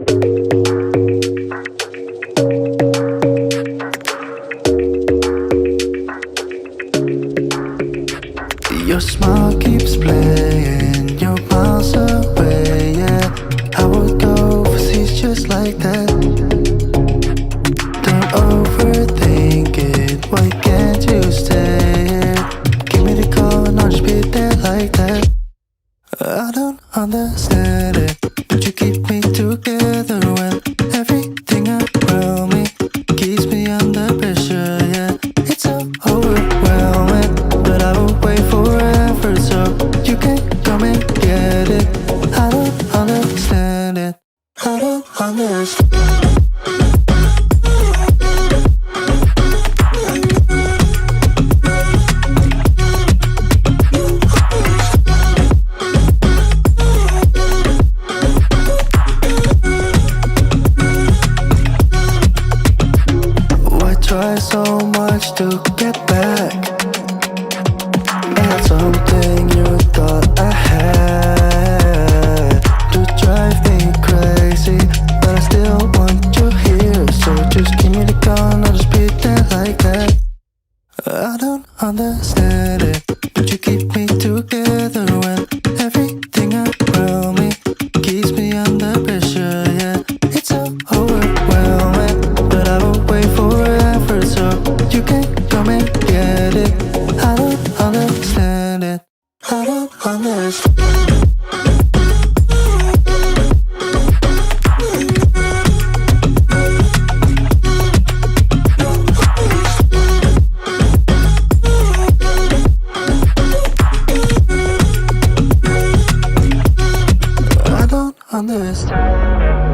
Your smile keeps playing, you're miles away, yeah. I would go overseas just like that. Don't overthink it, why can't you stay here? Give me the call and I'll just be there like that. I don't understand it, but you keep me together when everything around me keeps me under pressure, yeah. It's so overwhelming, but I will wait forever so you can come and get it. I don't understand it, I don't understand. Try so much to get back at something you thought I had to drive me crazy, but I still want you here. So just give me the call and I'll just be there like that. I don't understand it, but you keep me together when everything around me keeps me under pressure, yeah. It's so overwhelming, but I will wait forever so you can come and get it. I don't understand it, I don't understand. I don't understand.